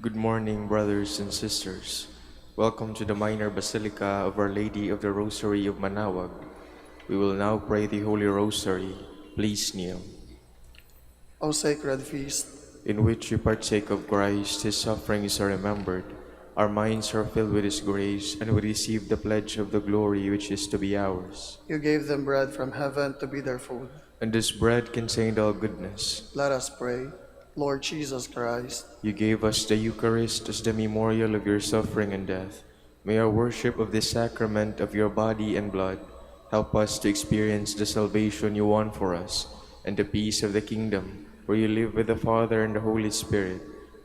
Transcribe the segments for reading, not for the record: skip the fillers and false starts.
Good morning, brothers and sisters. Welcome to the Minor Basilica of Our Lady of the Rosary of Manaoag. We will now pray the Holy Rosary. Please kneel. O sacred feast, in which we partake of Christ, His sufferings are remembered. Our minds are filled with His grace, and we receive the pledge of the glory which is to be ours. you gave them bread from heaven to be their food. And this bread contained all goodness. Let us pray. Lord Jesus Christ, you gave us the Eucharist as the memorial of your suffering and death. May our worship of this sacrament of your body and blood help us to experience the salvation you won for us and the peace of the kingdom, where you live with the Father and the Holy Spirit,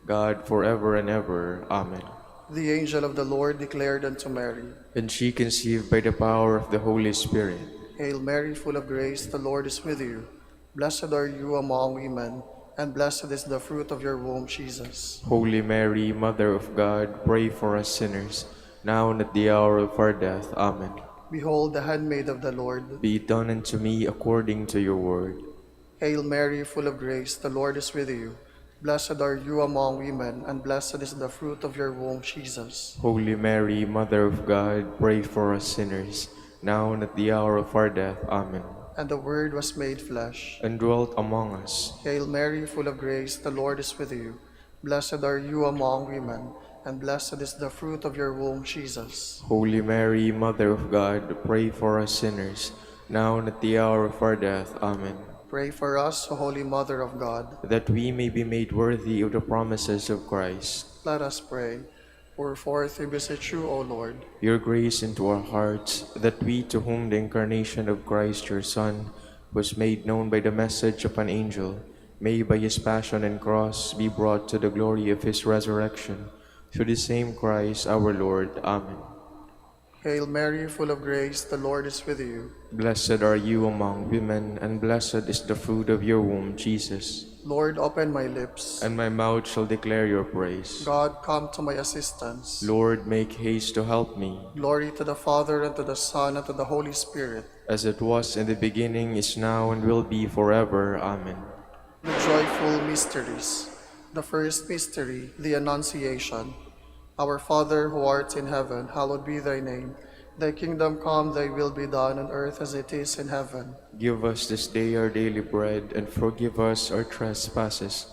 God forever and ever. Amen. the angel of the Lord declared unto Mary, And she conceived by the power of the Holy Spirit. Hail Mary, full of grace, the Lord is with you. Blessed are you among women, and blessed is the fruit of your womb, Jesus. Holy Mary, Mother of God, pray for us sinners, now and at the hour of our death. Amen. Behold the handmaid of the Lord. Be it done unto me according to your word. Hail Mary, full of grace, the Lord is with you. Blessed are you among women, and blessed is the fruit of your womb, Jesus. Holy Mary, Mother of God, pray for us sinners, now and at the hour of our death. Amen. And the Word was made flesh, and dwelt among us. Hail Mary, full of grace, the Lord is with you. Blessed are you among women, and blessed is the fruit of your womb, Jesus. Holy Mary, Mother of God, pray for us sinners, now and at the hour of our death. Amen. Pray for us, O Holy Mother of God, that we may be made worthy of the promises of Christ. Let us pray. Pour forth, we beseech you, O Lord, your grace into our hearts, that we, to whom the incarnation of Christ your Son was made known by the message of an angel, may by his passion and cross be brought to the glory of his resurrection. Through the same Christ our Lord. Amen. Hail Mary, full of grace, the Lord is with you. Blessed are you among women, and blessed is the fruit of your womb, Jesus. Lord, open my lips, and my mouth shall declare your praise. God, come to my assistance. Lord, make haste to help me. Glory to the Father, and to the Son, and to the Holy Spirit. As it was in the beginning, is now, and will be forever. Amen. The joyful mysteries. The first mystery, the Annunciation. Our Father, who art in heaven, hallowed be thy name. Thy kingdom come, thy will be done on earth as it is in heaven. Give us this day our daily bread, and forgive us our trespasses,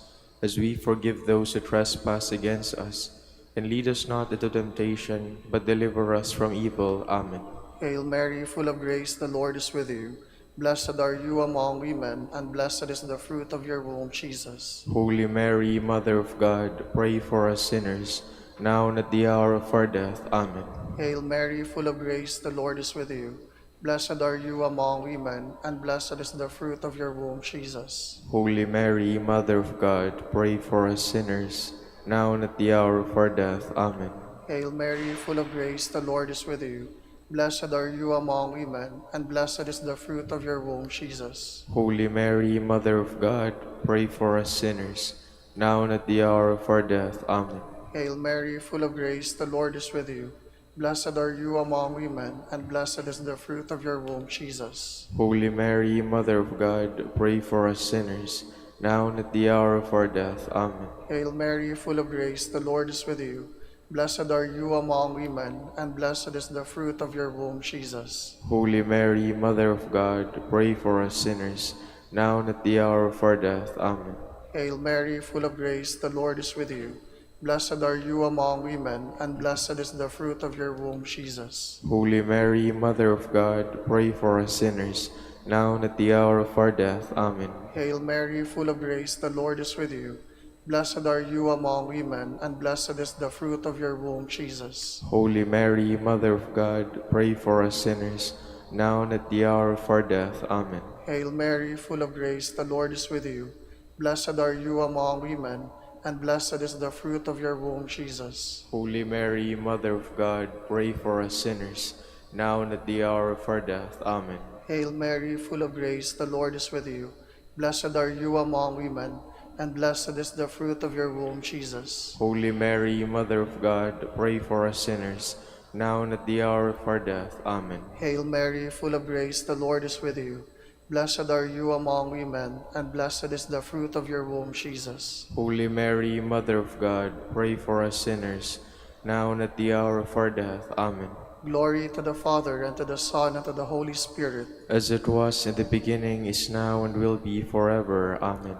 as we forgive those who trespass against us. And lead us not into temptation, but deliver us from evil. Amen. Hail Mary, full of grace, the Lord is with you. Blessed are you among women, and blessed is the fruit of your womb, Jesus. Holy Mary, Mother of God, pray for us sinners, now and at the hour of our death. Amen. Hail Mary, full of grace, the Lord is with you. Blessed are you among women, and blessed is the fruit of your womb, Jesus. Holy Mary, Mother of God, pray for us sinners, now and at the hour of our death. Amen. Hail Mary, full of grace, the Lord is with you. Blessed are you among women, and blessed is the fruit of your womb, Jesus. Holy Mary, Mother of God, pray for us sinners, now and at the hour of our death. Amen. Hail Mary, full of grace, the Lord is with you. Blessed are you among women, and blessed is the fruit of your womb, Jesus. Holy Mary, Mother of God, pray for us sinners, now and at the hour of our death. Amen. Hail Mary, full of grace, the Lord is with you. Blessed are you among women, and blessed is the fruit of your womb, Jesus. Holy Mary, Mother of God, pray for us sinners, now and at the hour of our death. Amen. Hail Mary, full of grace, the Lord is with you. Blessed are you among women, and blessed is the fruit of your womb, Jesus. Holy Mary, Mother of God, pray for us sinners, now and at the hour of our death. Amen. Hail Mary, full of grace, the Lord is with you. Blessed are you among women, and blessed is the fruit of your womb, Jesus. Holy Mary, Mother of God, pray for us sinners, now and at the hour of our death. Amen. Hail Mary, full of grace, the Lord is with you. Blessed are you among women, and blessed is the fruit of your womb, Jesus. Holy Mary, Mother of God, pray for us sinners, now and at the hour of our death. Amen. Hail Mary, full of grace, the Lord is with you. Blessed are you among women, and blessed is the fruit of your womb, Jesus. Holy Mary, Mother of God, pray for us sinners, now and at the hour of our death. Amen. Hail Mary, full of grace, the Lord is with you. Blessed are you among women, and blessed is the fruit of your womb, Jesus. Holy Mary, Mother of God, pray for us sinners, now and at the hour of our death. Amen. Glory to the Father, and to the Son, and to the Holy Spirit. As it was in the beginning, is now, and will be forever. Amen.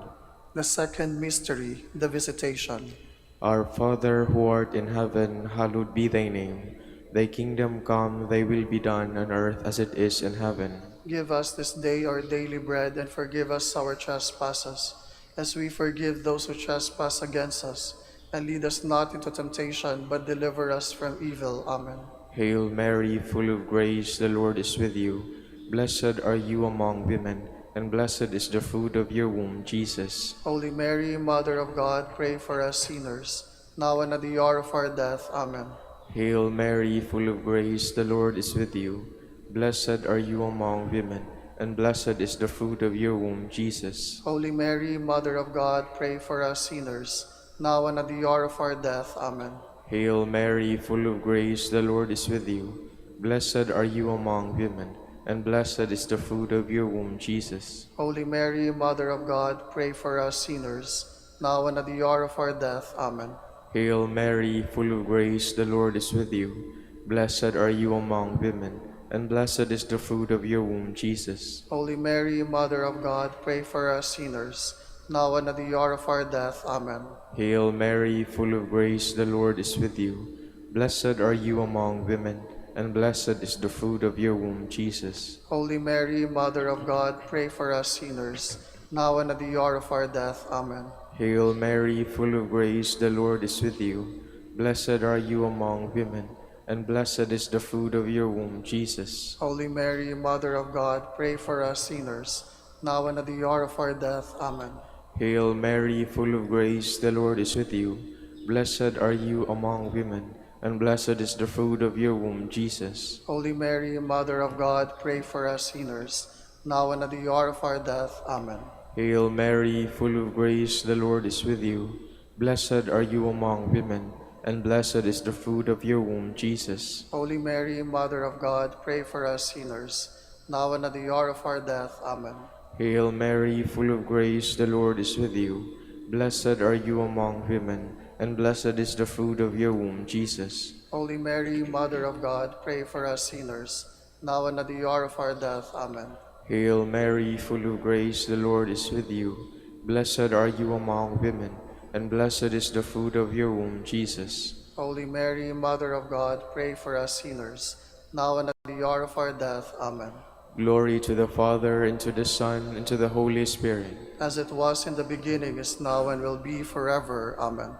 The second mystery, the Visitation. Our Father, who art in heaven, hallowed be thy name. Thy kingdom come, thy will be done on earth as it is in heaven. Give us this day our daily bread, and forgive us our trespasses, as we forgive those who trespass against us. And lead us not into temptation, but deliver us from evil. Amen. Hail Mary, full of grace, the Lord is with you. Blessed are you among women, and blessed is the fruit of your womb, Jesus. Holy Mary, Mother of God, pray for us sinners, now and at the hour of our death. Amen. Hail Mary, full of grace, the Lord is with you. Blessed are you among women, and blessed is the fruit of your womb, Jesus. Holy Mary, Mother of God, pray for us sinners, now and at the hour of our death. Amen. Hail Mary, full of grace, the Lord is with you. Blessed are you among women, and blessed is the fruit of your womb, Jesus. Holy Mary, Mother of God, pray for us sinners, now and at the hour of our death. Amen. Hail Mary, full of grace, the Lord is with you. Blessed are you among women, and blessed is the fruit of your womb, Jesus. Holy Mary, Mother of God, pray for us sinners, now and at the hour of our death. Amen. Hail Mary, full of grace, the Lord is with you. Blessed are you among women, and blessed is the fruit of your womb, Jesus. Holy Mary, Mother of God, pray for us sinners, now and at the hour of our death. Amen. Hail Mary, full of grace, the Lord is with you. Blessed are you among women, and blessed is the fruit of your womb, Jesus. Holy Mary, Mother of God, pray for us sinners, now and at the hour of our death. Amen. Hail Mary, full of grace, the Lord is with you. Blessed are you among women, and blessed is the fruit of your womb, Jesus. Holy Mary, Mother of God, pray for us sinners, now and at the hour of our death. Amen. Hail Mary, full of grace, the Lord is with you. Blessed are you among women, and blessed is the fruit of your womb, Jesus. Holy Mary, Mother of God, pray for us sinners, now and at the hour of our death. Amen. Hail Mary, full of grace, the Lord is with you. Blessed are you among women, and blessed is the fruit of your womb, Jesus. Holy Mary, Mother of God, pray for us sinners, now and at the hour of our death. Amen. Hail Mary, full of grace, the Lord is with you. Blessed are you among women, and blessed is the fruit of your womb, Jesus. Holy Mary, Mother of God, pray for us sinners, now and at the hour of our death. Amen. Glory to the Father, and to the Son, and to the Holy Spirit. As it was in the beginning, is now, and will be forever. Amen.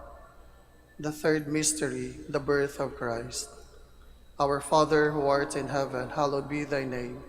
The third mystery, the birth of Christ. Our Father, who art in heaven, hallowed be thy name.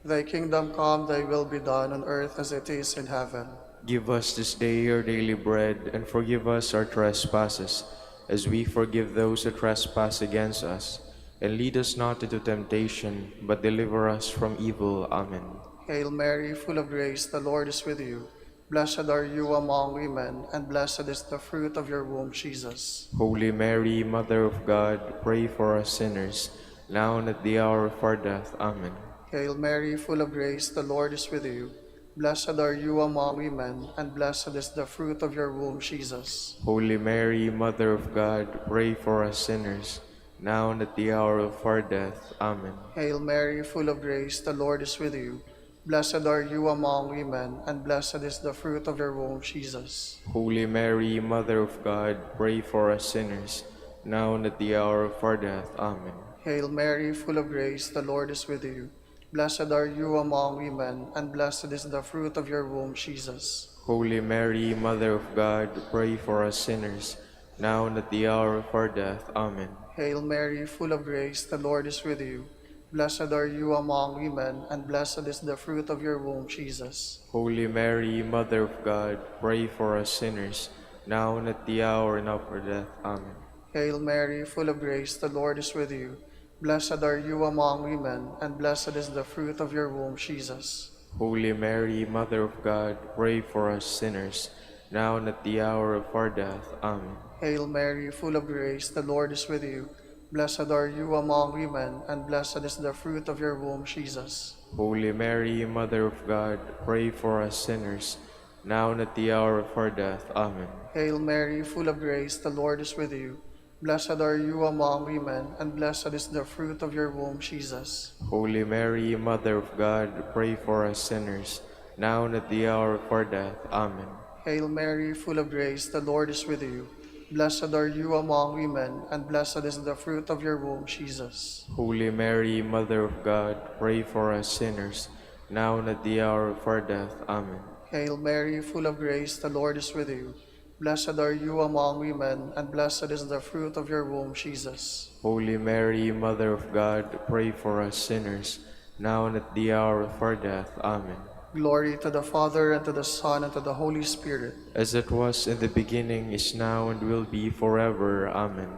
Thy kingdom come, thy will be done on earth as it is in heaven. Give us this day our daily bread, and forgive us our trespasses, as we forgive those who trespass against us. And lead us not into temptation, but deliver us from evil. Amen. Hail Mary, full of grace, the Lord is with you. Blessed are you among women, and blessed is the fruit of your womb, Jesus. Holy Mary, Mother of God, pray for us sinners, now and at the hour of our death. Amen. Hail Mary, full of grace, the Lord is with you. Blessed are you among women, and blessed is the fruit of your womb, Jesus. Holy Mary, Mother of God, pray for us sinners, now and at the hour of our death. Amen. Hail Mary, full of grace, the Lord is with you. Blessed are you among women, and blessed is the fruit of your womb, Jesus. Holy Mary, Mother of God, pray for us sinners, now and at the hour of our death. Amen. Hail Mary, full of grace, the Lord is with you. Blessed are you among women, and blessed is the fruit of your womb, Jesus. Holy Mary, Mother of God, pray for us sinners, now and at the hour of our death. Amen. Hail Mary, full of grace, the Lord is with you. Blessed are you among women, and blessed is the fruit of your womb, Jesus. Holy Mary, Mother of God, pray for us sinners, now and at the hour of our death. Amen. Hail Mary, full of grace, the Lord is with you. Blessed are you among women, and blessed is the fruit of your womb, Jesus. Holy Mary, Mother of God, pray for us sinners, now and at the hour of our death. Amen. Hail Mary, full of grace, the Lord is with you. Blessed are you among women, and blessed is the fruit of your womb, Jesus. Holy Mary, Mother of God, pray for us sinners, now and at the hour of our death. Amen. Hail Mary, full of grace, the Lord is with you. Blessed are you among women, and blessed is the fruit of your womb, Jesus. Holy Mary, Mother of God, pray for us sinners, now and at the hour of our death. Amen. Hail Mary, full of grace, the Lord is with you. Blessed are you among women, and blessed is the fruit of your womb, Jesus. Holy Mary, Mother of God, pray for us sinners, now and at the hour of our death. Amen. Hail Mary, full of grace, the Lord is with you. Blessed are you among women, and blessed is the fruit of your womb, Jesus. Holy Mary, Mother of God, pray for us sinners, now and at the hour of our death. Amen. Glory to the Father, and to the Son, and to the Holy Spirit. As it was in the beginning, is now, and will be forever. Amen.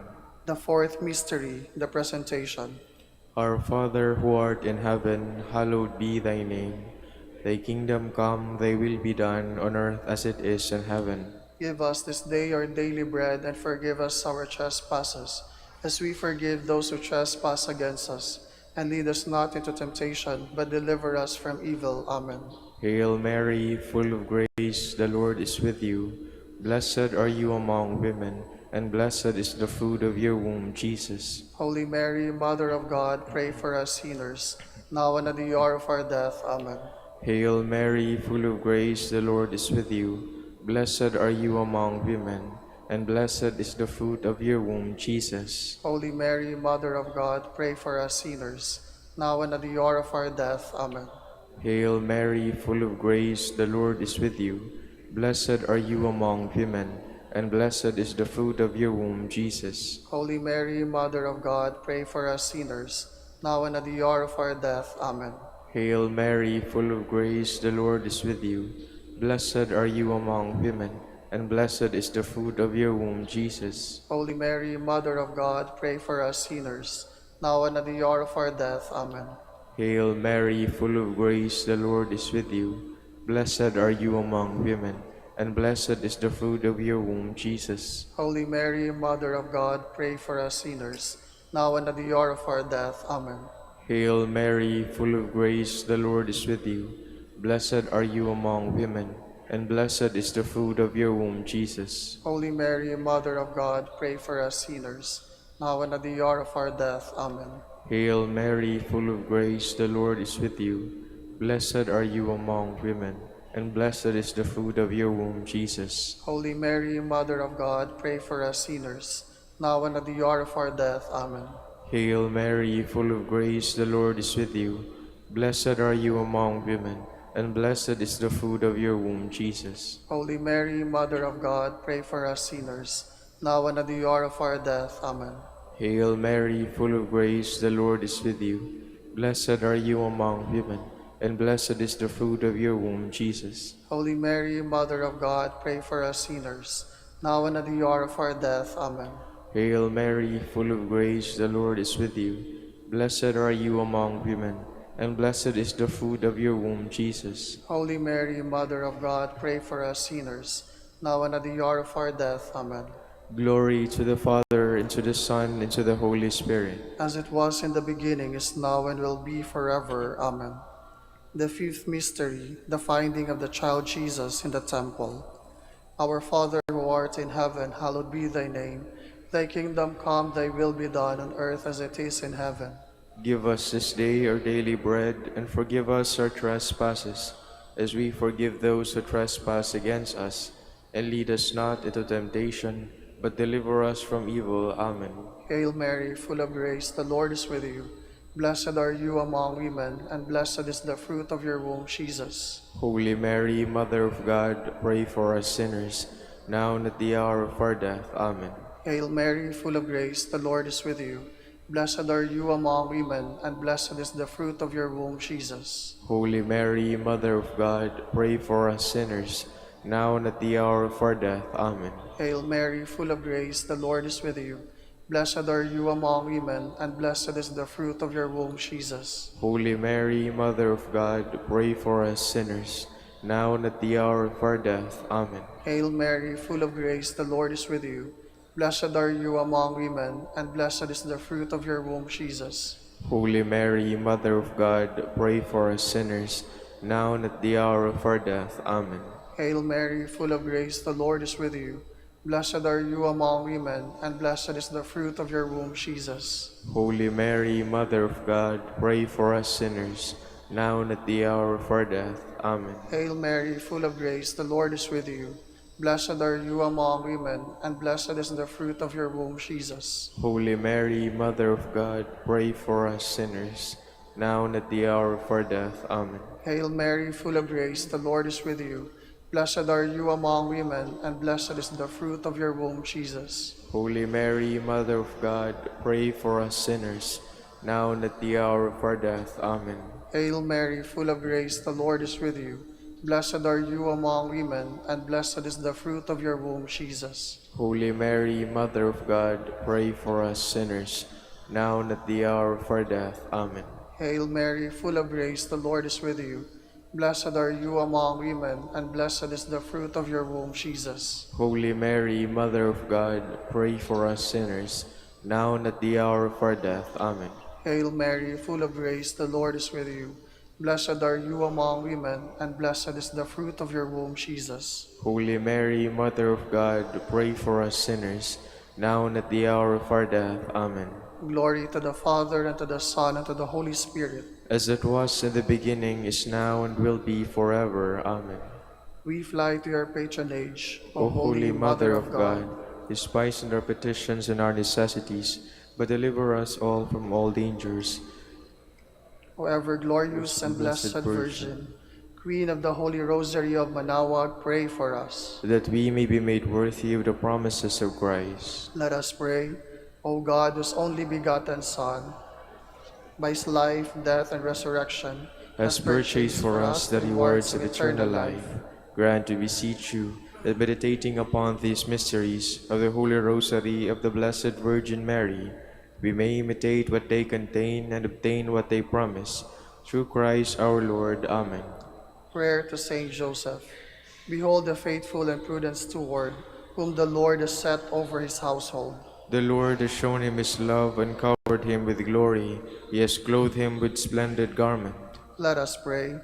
The fourth mystery, the Presentation. Our Father, who art in heaven, hallowed be thy name. Thy kingdom come, thy will be done, on earth as it is in heaven. Give us this day our daily bread, and forgive us our trespasses, as we forgive those who trespass against us. And lead us not into temptation, but deliver us from evil. Amen. Hail Mary, full of grace, the Lord is with you. Blessed are you among women, and blessed is the fruit of your womb, Jesus. Holy Mary, Mother of God, pray for us sinners, now and at the hour of our death. Amen. Hail Mary, full of grace, the Lord is with you. Blessed are you among women, and blessed is the fruit of your womb, Jesus. Holy Mary, Mother of God, pray for us sinners, now and at the hour of our death. Amen. Hail Mary, full of grace, the Lord is with you. Blessed are you among women, and blessed is the fruit of your womb, Jesus. Holy Mary, Mother of God, pray for us sinners, now and at the hour of our death. Amen. Hail Mary, full of grace, the Lord is with you. Blessed are you among women, and blessed is the fruit of your womb, Jesus. Holy Mary, Mother of God, pray for us sinners, now and at the hour of our death. Amen. Hail Mary, full of grace, the Lord is with you. Blessed are you among women, and blessed is the fruit of your womb, Jesus. Holy Mary, Mother of God, pray for us sinners, now and at the hour of our death. Amen. Hail Mary, full of grace, the Lord is with you. Blessed are you among women, and blessed is the fruit of your womb, Jesus. Holy Mary, Mother of God, pray for us sinners, now and at the hour of our death. Amen. Hail Mary, full of grace, the Lord is with you. Blessed are you among women, and blessed is the fruit of your womb, Jesus. Holy Mary, Mother of God, pray for us sinners, now and at the hour of our death. Amen. Hail Mary, full of grace, the Lord is with you. Blessed are you among women, and blessed is the fruit of your womb, Jesus. Holy Mary, Mother of God, pray for us sinners, now and at the hour of our death. Amen. Hail Mary, full of grace, the Lord is with you. Blessed are you among women, and blessed is the fruit of your womb, Jesus. Holy Mary, Mother of God, pray for us sinners, now and at the hour of our death. Amen. Hail Mary, full of grace, the Lord is with you. Blessed are you among women, and blessed is the fruit of your womb, Jesus. Holy Mary, Mother of God, pray for us sinners, now and at the hour of our death. Amen. Glory to the Father, and to the Son, and to the Holy Spirit. As it was in the beginning, is now, and will be forever. Amen. The fifth mystery, the finding of the child Jesus in the temple. Our Father who art in heaven, hallowed be thy name. Thy kingdom come, thy will be done on earth as it is in heaven. Give us this day our daily bread, and forgive us our trespasses, as we forgive those who trespass against us. And lead us not into temptation, but deliver us from evil. Amen. Hail Mary, full of grace, the Lord is with you. Blessed are you among women, and blessed is the fruit of your womb, Jesus. Holy Mary, Mother of God, pray for us sinners, now and at the hour of our death. Amen. Hail Mary, full of grace, the Lord is with you. Blessed are you among women, and blessed is the fruit of your womb, Jesus. Holy Mary, Mother of God, pray for us sinners, now and at the hour of our death. Amen. Hail Mary, full of grace, the Lord is with you. Blessed are you among women, and blessed is the fruit of your womb, Jesus. Holy Mary, Mother of God, pray for us sinners, now and at the hour of our death. Amen. Hail Mary, full of grace, the Lord is with you. Blessed are you among women, and blessed is the fruit of your womb, Jesus. Holy Mary, Mother of God, pray for us sinners, now and at the hour of our death. Amen. Hail Mary, full of grace, the Lord is with you. Blessed are you among women, and blessed is the fruit of your womb, Jesus. Holy Mary, Mother of God, pray for us sinners, now and at the hour of our death. Amen. Hail Mary, full of grace, the Lord is with you. Blessed are you among women, and blessed is the fruit of your womb, Jesus. Holy Mary, Mother of God, pray for us sinners, now and at the hour of our death. Amen. Hail Mary, full of grace, the Lord is with you. Blessed are you among women, and blessed is the fruit of your womb, Jesus. Holy Mary, Mother of God, pray for us sinners, now and at the hour of our death. Amen. Hail Mary, full of grace, the Lord is with you. Blessed are you among women, and blessed is the fruit of your womb, Jesus. Holy Mary, Mother of God, pray for us sinners, now and at the hour of our death. Amen. Hail Mary, full of grace, the Lord is with you. Blessed are you among women, and blessed is the fruit of your womb, Jesus. Holy Mary, Mother of God, pray for us sinners, now and at the hour of our death. Amen. Hail Mary, full of grace, the Lord is with you. Blessed are you among women, and blessed is the fruit of your womb, Jesus. Holy Mary, Mother of God, pray for us sinners, now and at the hour of our death. Amen. Glory to the Father, and to the Son, and to the Holy Spirit. As it was in the beginning, is now, and will be forever. Amen. We fly to your patronage, O Holy Mother of God, despise our petitions and our necessities, but deliver us all from all dangers. O ever glorious and blessed Virgin, Queen of the Holy Rosary of Manaoag, pray for us. That we may be made worthy of the promises of Christ. Let us pray. O God, whose only begotten Son, by his life, death, and resurrection, has purchased for us the rewards of eternal life, grant, we beseech you, that meditating upon these mysteries of the Holy Rosary of the Blessed Virgin Mary, we may imitate what they contain and obtain what they promise. Through Christ our Lord. Amen. Prayer to Saint Joseph. Behold the faithful and prudent steward, whom the Lord has set over his household. The Lord has shown him his love and covered him with glory. He has clothed him with splendid garment. Let us pray.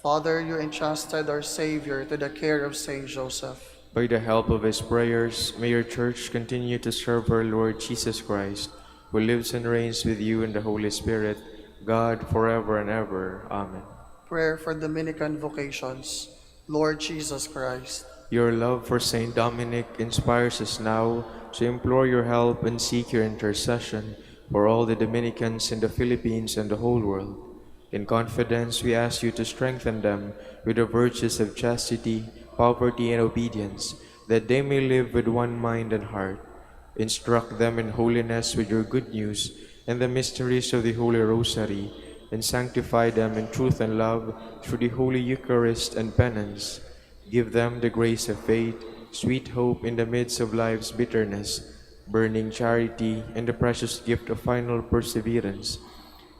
Father, you entrusted our Savior to the care of Saint Joseph. By the help of his prayers, may your Church continue to serve our Lord Jesus Christ, who lives and reigns with you in the Holy Spirit, God, forever and ever. Amen. Prayer for Dominican vocations. Lord Jesus Christ, Your love for Saint Dominic inspires us now to implore your help and seek your intercession for all the Dominicans in the Philippines and the whole world. In confidence, we ask you to strengthen them with the virtues of chastity, poverty, and obedience, that they may live with one mind and heart. Instruct them in holiness with your good news and the mysteries of the Holy Rosary, and sanctify them in truth and love through the Holy Eucharist and penance. Give them the grace of faith, sweet hope in the midst of life's bitterness, burning charity, and the precious gift of final perseverance.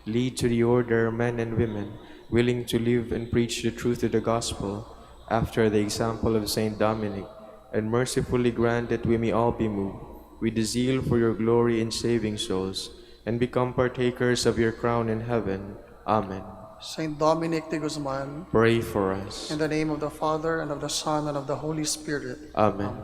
Lead to the order men and women willing to live and preach the truth of the gospel, after the example of Saint Dominic, and mercifully grant that we may all be moved with the zeal for your glory in saving souls, and become partakers of your crown in heaven. Amen. Saint Dominic de Guzman, Pray for us. in the name of the Father, and of the Son, and of the Holy Spirit. Amen.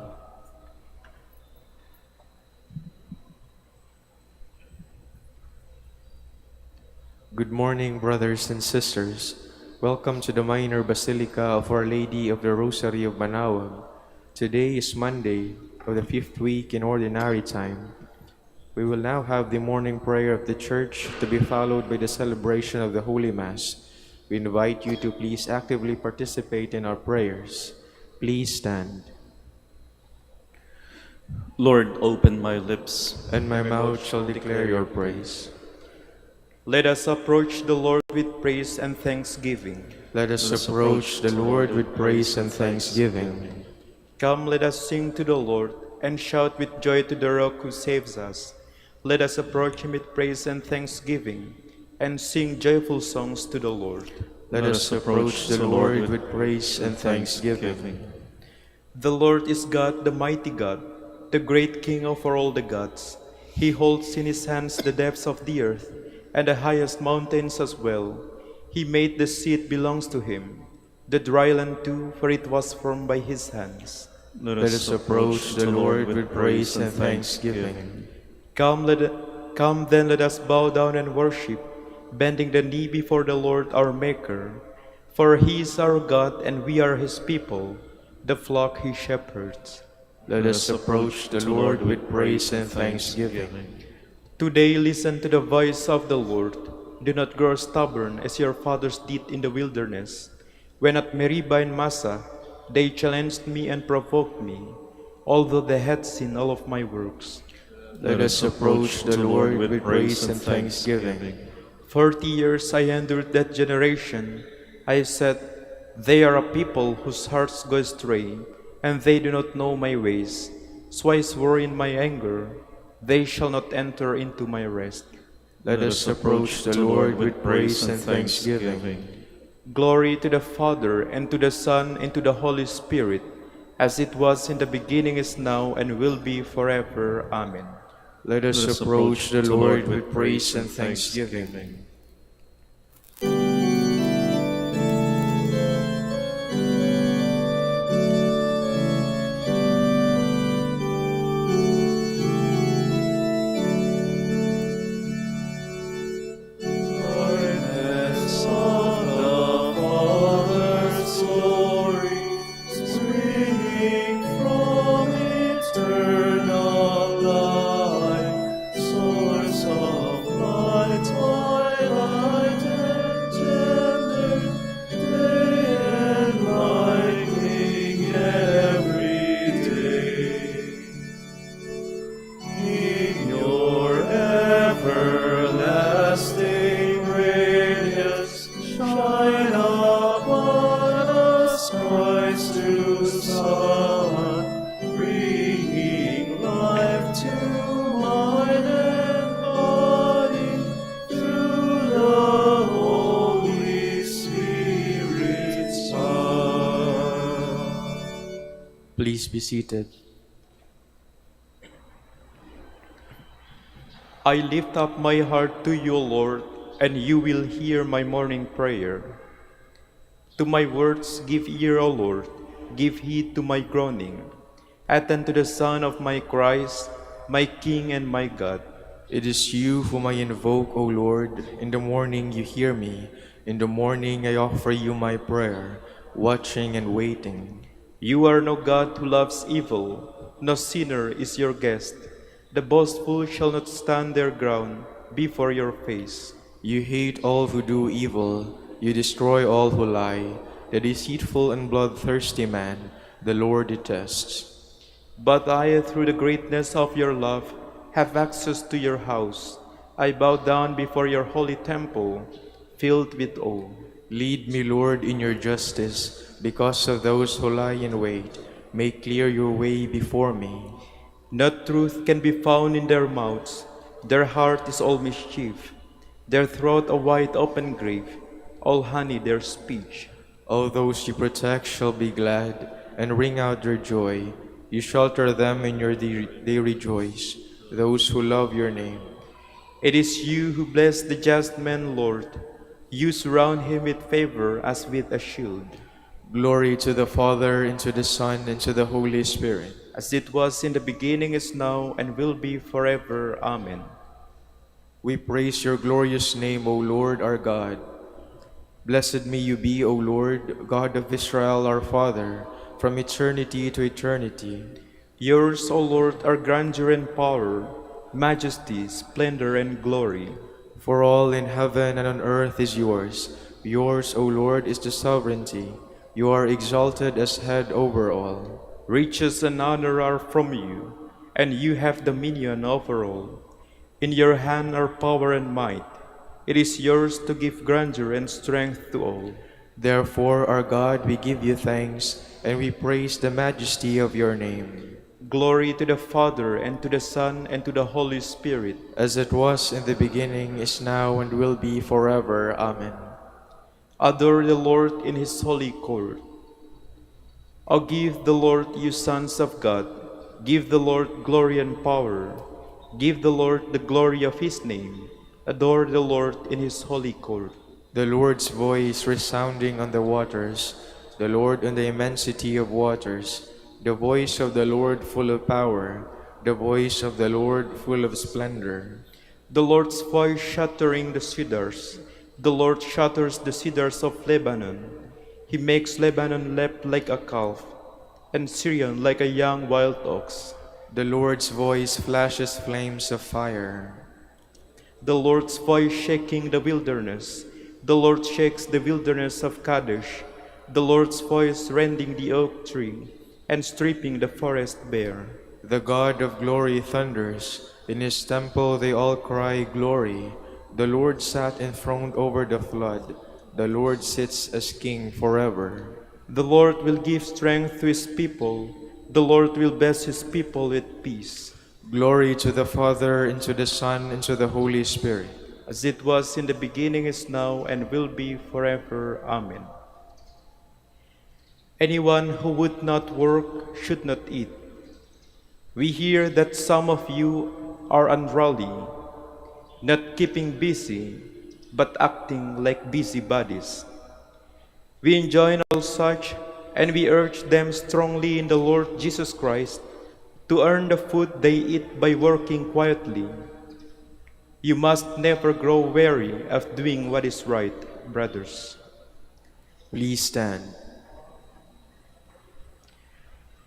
Good morning, brothers and sisters. Welcome to the Minor Basilica of Our Lady of the Rosary of Manaoag. Today is Monday of the 5th week in Ordinary Time. We will now have the morning prayer of the Church, to be followed by the celebration of the Holy Mass. We invite you to please actively participate in our prayers. Please stand. Lord, open my lips, And my mouth shall declare your praise. Let us approach the Lord with praise and thanksgiving. Let us approach the Lord with praise and thanksgiving. Come, let us sing to the Lord, and shout with joy to the Rock who saves us. Let us approach him with praise and thanksgiving, and sing joyful songs to the Lord. Let us approach the Lord with praise and thanksgiving. The Lord is God, the mighty God, the great King over all the gods. He holds in his hands the depths of the earth, and the highest mountains as well. He made the sea it belongs to him, the dry land too, for it was formed by his hands. Let us approach the Lord with praise and thanksgiving. Come then, let us bow down and worship, bending the knee before the Lord our Maker. For he is our God, and we are his people, the flock he shepherds. Let us approach the Lord with praise and thanksgiving. Today listen to the voice of the Lord. Do not grow stubborn as your fathers did in the wilderness. When at Meribah and Massa, they challenged me and provoked me, although they had seen all of my works. Let us approach the Lord with praise and thanksgiving. 40 years I endured that generation. I said, they are a people whose hearts go astray, and they do not know my ways. So I swore in my anger, they shall not enter into my rest. Let us approach the Lord with praise and thanksgiving. Glory to the Father, and to the Son, and to the Holy Spirit, as it was in the beginning, is now, and will be forever. Amen. Let us approach the Lord with praise and thanksgiving. Please be seated. I lift up my heart to you, Lord, and you will hear my morning prayer. To my words give ear, O Lord, give heed to my groaning. Attend to the sound of my cries, my King and my God. It is you whom I invoke, O Lord. In the morning you hear me. In the morning I offer you my prayer, watching and waiting. You are no God who loves evil, no sinner is your guest. The boastful shall not stand their ground before your face. You hate all who do evil, you destroy all who lie. The deceitful and bloodthirsty man, the Lord detests. But I, through the greatness of your love, have access to your house. I bow down before your holy temple, filled with awe. Lead me, Lord, in your justice. Because of those who lie in wait, make clear your way before me. No truth can be found in their mouths. Their heart is all mischief. Their throat a wide open grave, all honey their speech. All those you protect shall be glad and ring out their joy. You shelter them in your they rejoice, those who love your name. It is you who bless the just man, Lord. You surround him with favor as with a shield. Glory to the Father, and to the Son, and to the Holy Spirit. As it was in the beginning, is now, and will be forever. Amen. We praise your glorious name, O Lord our God. Blessed may you be, O Lord, God of Israel, our Father, from eternity to eternity. Yours, O Lord, are grandeur and power, majesty, splendor, and glory. For all in heaven and on earth is yours. Yours, O Lord, is the sovereignty. You are exalted as head over all. Riches and honor are from you, and you have dominion over all. In your hand are power and might. It is yours to give grandeur and strength to all. Therefore, our God, we give you thanks, and we praise the majesty of your name. Glory to the Father, and to the Son, and to the Holy Spirit. As it was in the beginning, is now, and will be forever. Amen. Adore the Lord in his holy court. O give the Lord, you sons of God. Give the Lord glory and power. Give the Lord the glory of his name. Adore the Lord in his holy court. The Lord's voice resounding on the waters, the Lord on the immensity of waters, the voice of the Lord full of power, the voice of the Lord full of splendor. The Lord's voice shattering the cedars. The Lord shatters the cedars of Lebanon. He makes Lebanon leap like a calf, and Syrian like a young wild ox. The Lord's voice flashes flames of fire. The Lord's voice shaking the wilderness. The Lord shakes the wilderness of Kadesh. The Lord's voice rending the oak tree and stripping the forest bare. The God of glory thunders. In his temple they all cry, Glory. The Lord sat enthroned over the flood. The Lord sits as king forever. The Lord will give strength to his people. The Lord will bless his people with peace. Glory to the Father, and to the Son, and to the Holy Spirit. As it was in the beginning, is now, and will be forever. Amen. Anyone who would not work should not eat. We hear that some of you are unruly, not keeping busy, but acting like busybodies. We enjoin all such, and we urge them strongly in the Lord Jesus Christ to earn the food they eat by working quietly. You must never grow weary of doing what is right, brothers. Please stand.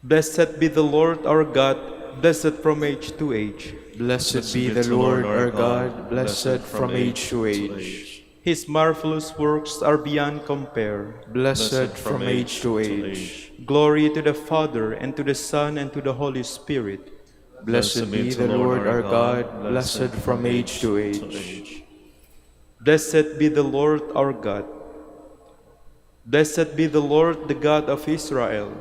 Blessed be the Lord our God, blessed from age to age. Blessed be the Lord our God, blessed from age to age. His marvelous works are beyond compare. Blessed from age to age. Glory to the Father, and to the Son, and to the Holy Spirit. Blessed be the Lord our God, blessed from age to age. Blessed be the Lord our God. Blessed be the Lord, the God of Israel.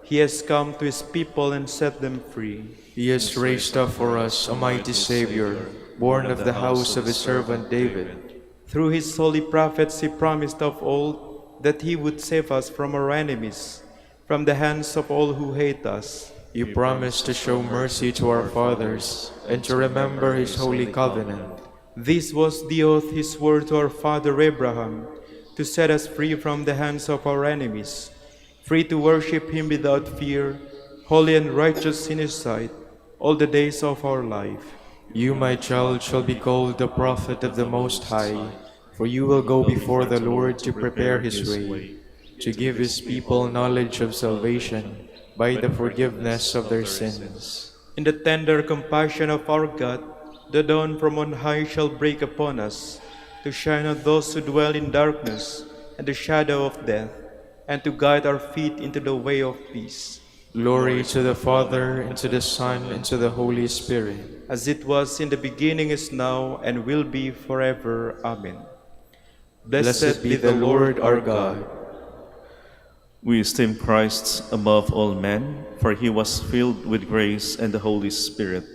He has come to his people and set them free. He has raised up for us a mighty Savior, born of the house of his servant David. Through his holy prophets he promised of old that he would save us from our enemies, from the hands of all who hate us. He promised to show mercy to our fathers and to remember his holy covenant. This was the oath he swore to our father Abraham, to set us free from the hands of our enemies, free to worship him without fear, holy and righteous in his sight, all the days of our life. You, my child, shall be called the prophet of the Most High, for you will go before the Lord to prepare his way, to give his people knowledge of salvation by the forgiveness of their sins. In the tender compassion of our God, the dawn from on high shall break upon us, to shine on those who dwell in darkness and the shadow of death, and to guide our feet into the way of peace. Glory to the Father, and to the Son, and to the Holy Spirit. As it was in the beginning, is now, and will be forever. Amen. Blessed be the Lord our God. We esteem Christ above all men, for he was filled with grace and the Holy Spirit.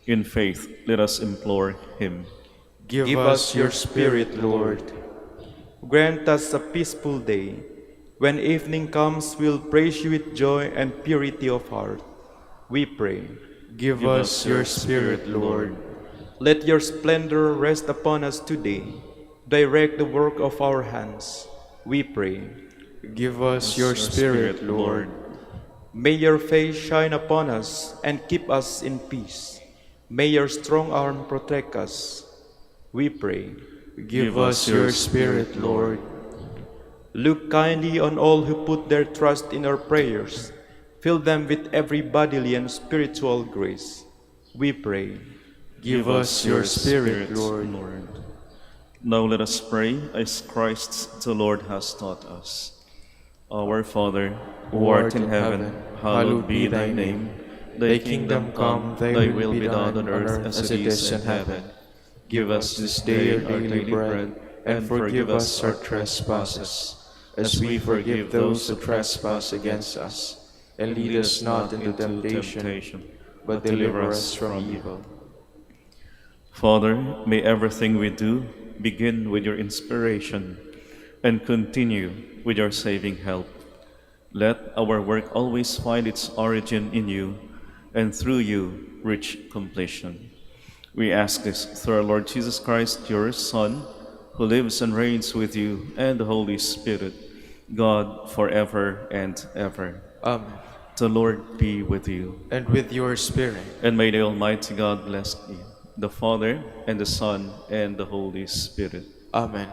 In faith, let us implore him. Give us your Spirit, Lord. Grant us a peaceful day. When evening comes, we'll praise you with joy and purity of heart. We pray. Give us your Spirit, Lord. Let your splendor rest upon us today. Direct the work of our hands. We pray. Give us your Spirit, Lord. May your face shine upon us and keep us in peace. May your strong arm protect us. We pray. Give us your Spirit, Lord. Look kindly on all who put their trust in our prayers. Fill them with every bodily and spiritual grace. We pray. Give us your Spirit, Lord. Now let us pray as Christ the Lord has taught us. Our Father, who art in heaven, hallowed be thy name. Thy kingdom come, thy will be done on earth as it is in heaven. Give us this day our daily bread, and forgive us our trespasses, as we forgive those who trespass against us. And lead us not into temptation, but deliver us from evil. Father, may everything we do begin with your inspiration and continue with your saving help. Let our work always find its origin in you, and through you reach completion. We ask this through our Lord Jesus Christ, your Son, who lives and reigns with you and the Holy Spirit, God, forever and ever. Amen. The Lord be with you. And with your spirit. And may the Almighty God bless you, the Father, and the Son, and the Holy Spirit. Amen.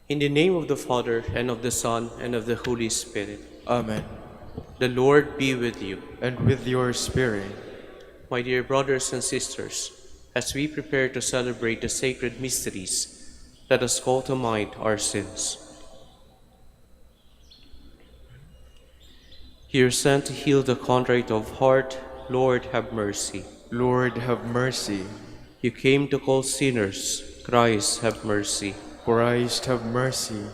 In the name of the Father, and of the Son, and of the Holy Spirit. Amen. The Lord be with you. And with your spirit. My dear brothers and sisters, as we prepare to celebrate the sacred mysteries, let us call to mind our sins. You are sent to heal the contrite of heart. Lord, have mercy. Lord, have mercy. You came to call sinners. Christ, have mercy. Christ, have mercy.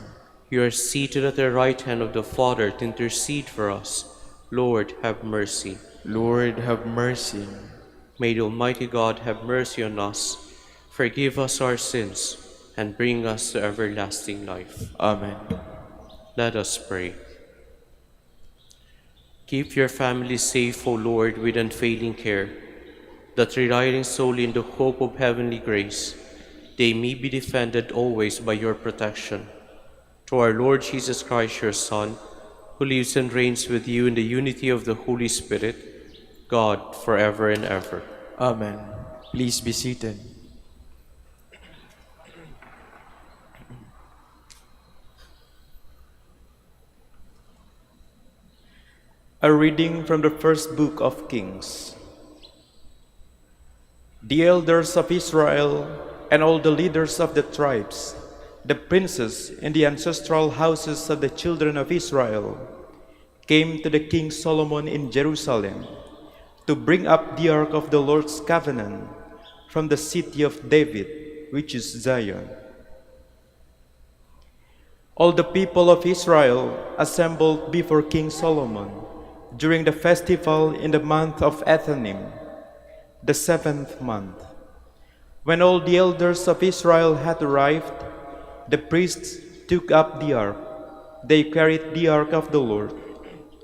You are seated at the right hand of the Father to intercede for us. Lord, have mercy. Lord, have mercy. May the Almighty God have mercy on us, forgive us our sins, and bring us to everlasting life. Amen. Let us pray. Keep your family safe, O Lord, with unfailing care, that relying solely in the hope of heavenly grace, they may be defended always by your protection. Through our Lord Jesus Christ, your Son, who lives and reigns with you in the unity of the Holy Spirit, God, forever and ever. Amen. Please be seated. A reading from the first book of Kings. The elders of Israel and all the leaders of the tribes, the princes in the ancestral houses of the children of Israel, came to the King Solomon in Jerusalem to bring up the ark of the Lord's covenant from the city of David, which is Zion. All the people of Israel assembled before King Solomon during the festival in the month of Ethanim, the 7th month. When all the elders of Israel had arrived, the priests took up the ark. They carried the ark of the Lord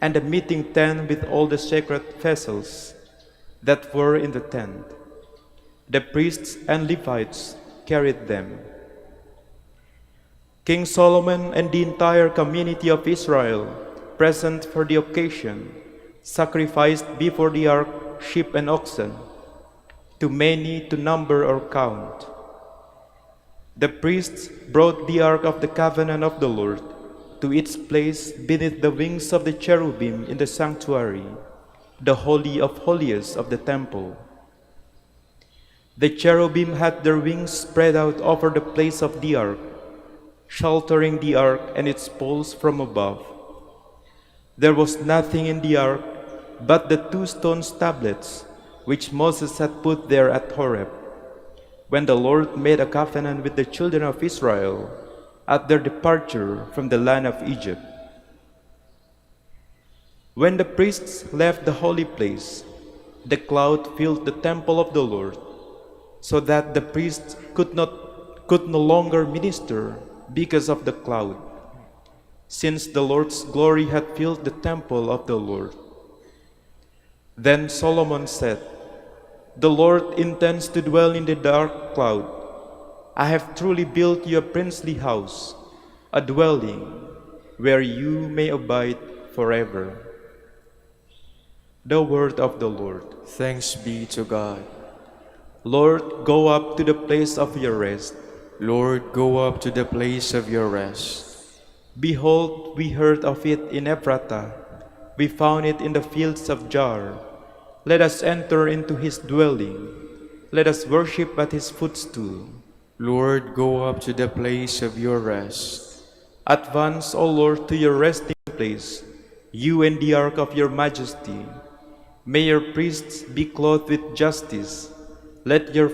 and the meeting tent with all the sacred vessels that were in the tent. The priests and Levites carried them. King Solomon and the entire community of Israel, present for the occasion, sacrificed before the ark sheep and oxen, too many to number or count. The priests brought the ark of the covenant of the Lord to its place beneath the wings of the cherubim in the sanctuary, the Holy of Holies of the temple. The cherubim had their wings spread out over the place of the ark, sheltering the ark and its poles from above. There was nothing in the ark but the 2 stone tablets which Moses had put there at Horeb, when the Lord made a covenant with the children of Israel at their departure from the land of Egypt. When the priests left the holy place, the cloud filled the temple of the Lord, so that the priests could no longer minister because of the cloud, since the Lord's glory had filled the temple of the Lord. Then Solomon said, "The Lord intends to dwell in the dark cloud. I have truly built you a princely house, a dwelling where you may abide forever." The word of the Lord. Thanks be to God. Lord, go up to the place of your rest. Lord, go up to the place of your rest. Behold, we heard of it in Ephrata. We found it in the fields of Jar. Let us enter into his dwelling. Let us worship at his footstool. Lord, go up to the place of your rest. Advance, O Lord, to your resting place, you and the ark of your majesty. May your priests be clothed with justice. Let your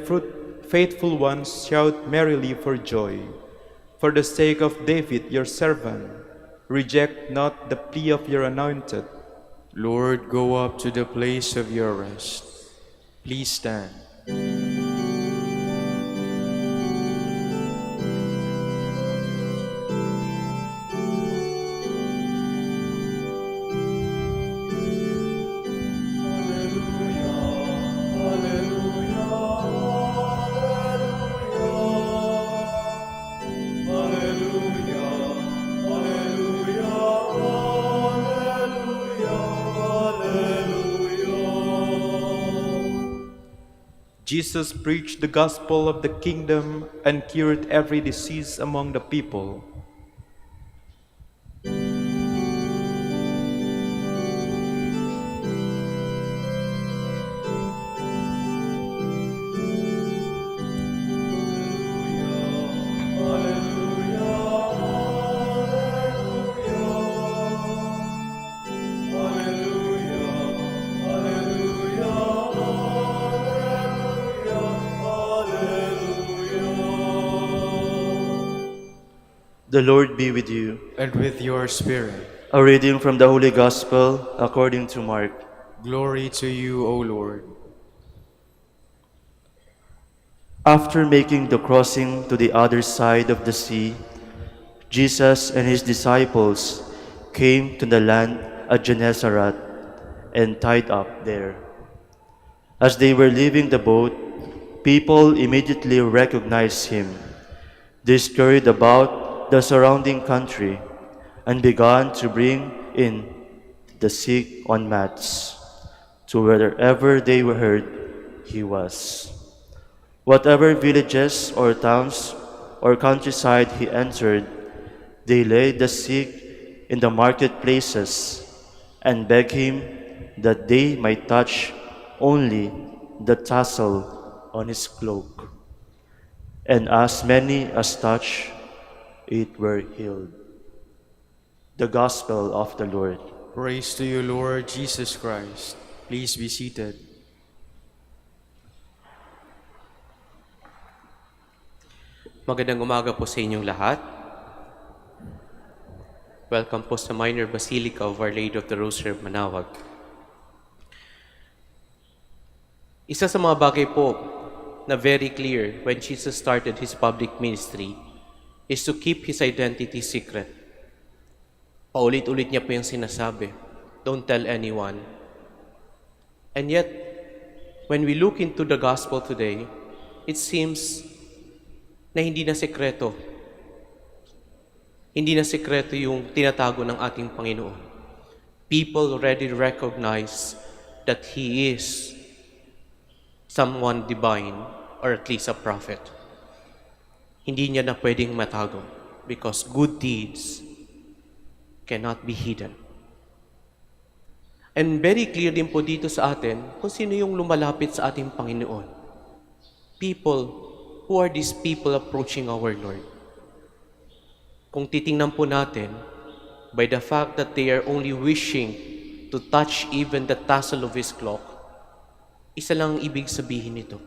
faithful ones shout merrily for joy. For the sake of David, your servant, reject not the plea of your anointed. Lord, go up to the place of your rest. Please stand. Jesus preached the gospel of the kingdom and cured every disease among the people. The Lord be with you. And with your spirit. A reading from the Holy Gospel according to Mark. Glory to you, O Lord. After making the crossing to the other side of the sea, Jesus and his disciples came to the land at Gennesaret and tied up there. As they were leaving the boat, people immediately recognized him. They scurried about the surrounding country and began to bring in the sick on mats to wherever they were heard he was. Whatever villages or towns or countryside he entered, they laid the sick in the marketplaces and begged him that they might touch only the tassel on his cloak. And as many as touched it were healed. The Gospel of the Lord. Praise to you, Lord Jesus Christ. Please be seated. Magandang umaga po sa inyong lahat. Welcome po sa Minor Basilica of Our Lady of the Rosary of Manaoag. Isa sa mga bagay po na very clear when Jesus started his public ministry is to keep his identity secret. Paulit-ulit niya po yung sinasabi, don't tell anyone. And yet, when we look into the gospel today, it seems na hindi na sekreto. Hindi na sekreto yung tinatago ng ating Panginoon. People already recognize that He is someone divine or at least a prophet. Hindi niya na pwedeng matago because good deeds cannot be hidden. And very clear din po dito sa atin kung sino yung lumalapit sa ating Panginoon. People, who are these people approaching our Lord? Kung titingnan po natin, by the fact that they are only wishing to touch even the tassel of His cloak, isa lang ang ibig sabihin nito.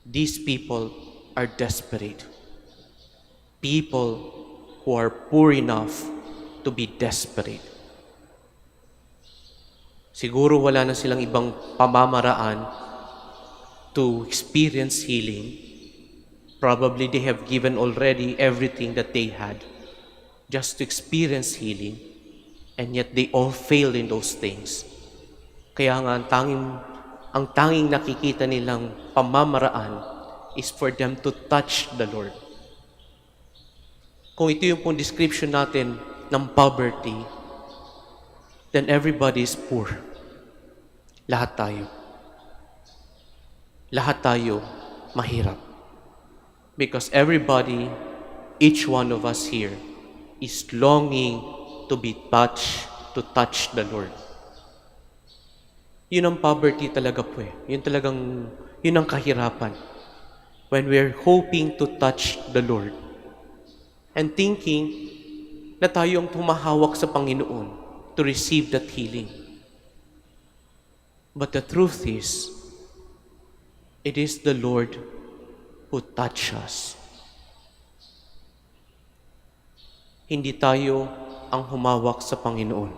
These people are desperate. People who are poor enough to be desperate. Siguro wala na silang ibang pamamaraan to experience healing. Probably they have given already everything that they had just to experience healing, and yet they all failed in those things. Kaya nga ang tanging nakikita nilang pamamaraan is for them to touch the Lord. Kung ito yung pong description natin ng poverty, then everybody is poor. Lahat tayo. lahat tayo mahirap. Because everybody, each one of us here, is longing to be touched, to touch the Lord. Yun ang poverty talaga po eh. Yun ang kahirapan. When we're hoping to touch the Lord and thinking na tayo ang tumahawak sa Panginoon to receive that healing. But the truth is, it is the Lord who touch us. Hindi tayo ang humawak sa Panginoon.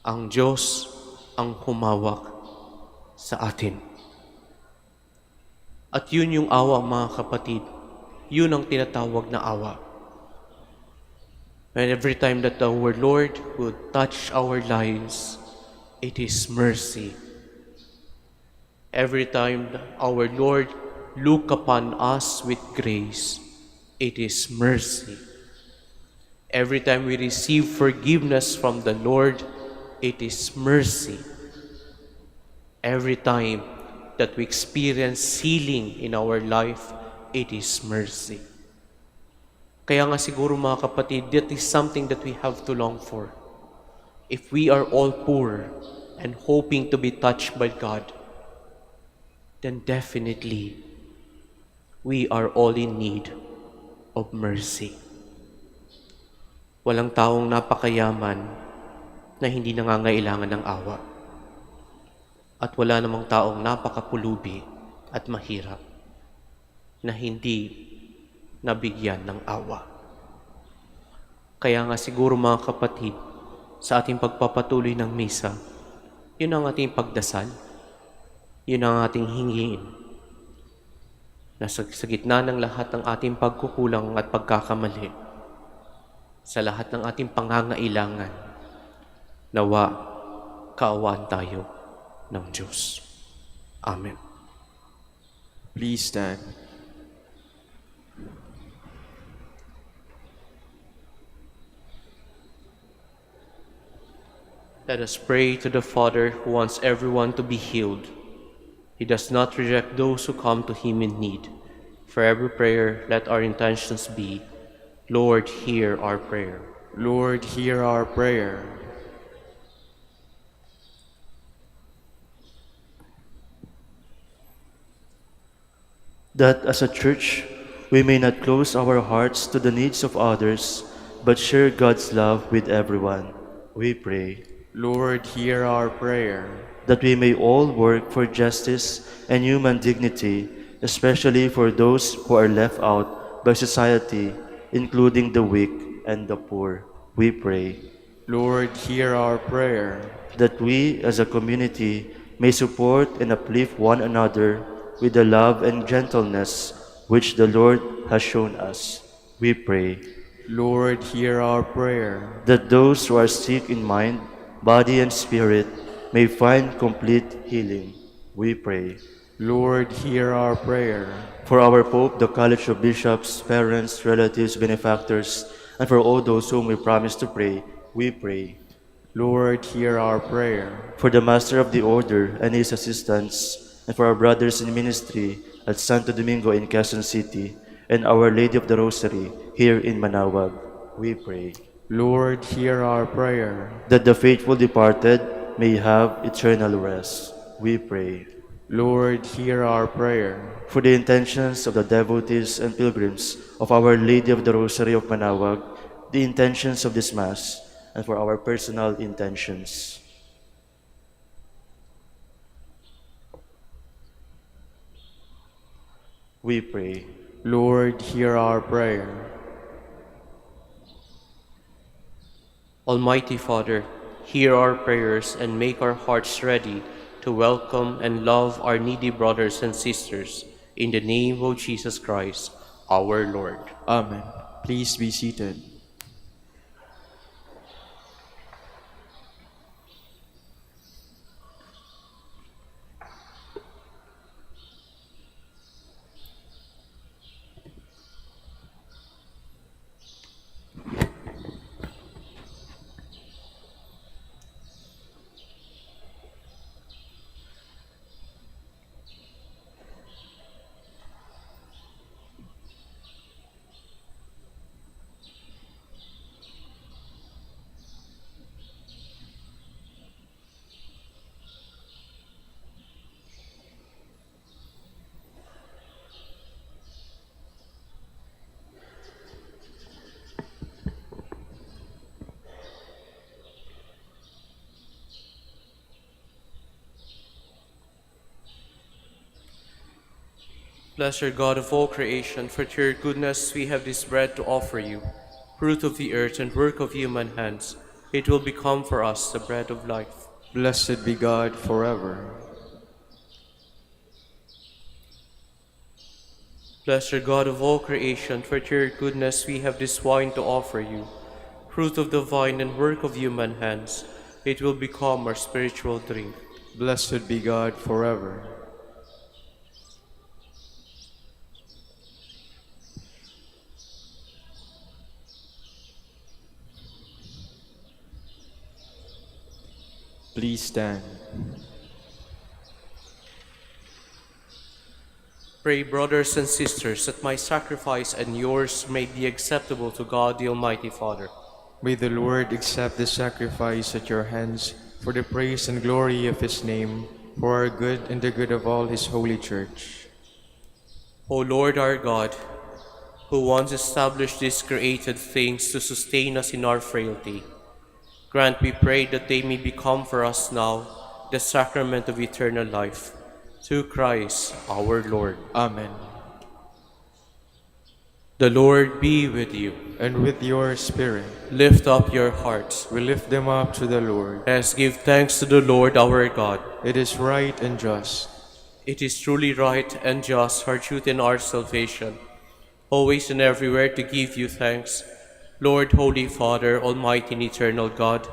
Ang Diyos ang humawak sa atin. At yun yung awa, mga kapatid. Yun ang tinatawag na awa. And every time that our Lord would touch our lives, it is mercy. Every time our Lord look upon us with grace, it is mercy. Every time we receive forgiveness from the Lord, it is mercy. Every time that we experience healing in our life, it is mercy. Kaya nga siguro mga kapatid, that is something that we have to long for. If we are all poor and hoping to be touched by God, then definitely we are all in need of mercy. Walang taong napakayaman na hindi nangangailangan ng awa. At wala namang taong napakapulubi at mahirap na hindi nabigyan ng awa. Kaya nga siguro mga kapatid, sa ating pagpapatuloy ng misa, yun ang ating pagdasal, yun ang ating hingin, na sa gitna ng lahat ng ating pagkukulang at pagkakamali, sa lahat ng ating pangangailangan, nawa kaawaan tayo ng Diyos. Amen. Please stand. Let us pray to the Father who wants everyone to be healed. He does not reject those who come to Him in need. For every prayer, let our intentions be, Lord, hear our prayer. Lord, hear our prayer. That as a church, we may not close our hearts to the needs of others, but share God's love with everyone. We pray. Lord, hear our prayer. That we may all work for justice and human dignity, especially for those who are left out by society, including the weak and the poor. We pray. Lord, hear our prayer. That we as a community may support and uplift one another with the love and gentleness which the Lord has shown us. We pray. Lord, hear our prayer. That those who are sick in mind, body and spirit may find complete healing. We pray. Lord, hear our prayer. For our Pope, the College of Bishops, parents, relatives, benefactors, and for all those whom we promise to pray, we pray. Lord, hear our prayer. For the Master of the Order and his assistants, and for our brothers in ministry at Santo Domingo in Quezon City, and Our Lady of the Rosary here in Manaoag, we pray. Lord, hear our prayer. That the faithful departed may have eternal rest, we pray. Lord, hear our prayer. For the intentions of the devotees and pilgrims of Our Lady of the Rosary of Manaoag, the intentions of this Mass, and for our personal intentions. We pray. Lord, hear our prayer. Almighty Father, hear our prayers and make our hearts ready to welcome and love our needy brothers and sisters in the name of Jesus Christ, our Lord. Amen. Please be seated. Blessed God of all creation, for to your goodness we have this bread to offer you, fruit of the earth and work of human hands. It will become for us the bread of life. Blessed be God forever. Blessed God of all creation, for to your goodness we have this wine to offer you, fruit of the vine and work of human hands. It will become our spiritual drink. Blessed be God forever. Please stand. Pray, brothers and sisters, that my sacrifice and yours may be acceptable to God the Almighty Father. May the Lord accept the sacrifice at your hands for the praise and glory of his name, for our good and the good of all his holy church. O Lord our God, who once established these created things to sustain us in our frailty, grant, we pray, that they may become for us now the sacrament of eternal life. Through Christ our Lord. Amen. The Lord be with you. And with your spirit, Lift up your hearts. we lift them up to the Lord. Let us give thanks to the Lord our God. It is right and just. It is truly right and just, our truth and our salvation, always and everywhere to give you thanks, Lord, Holy Father, Almighty and eternal God,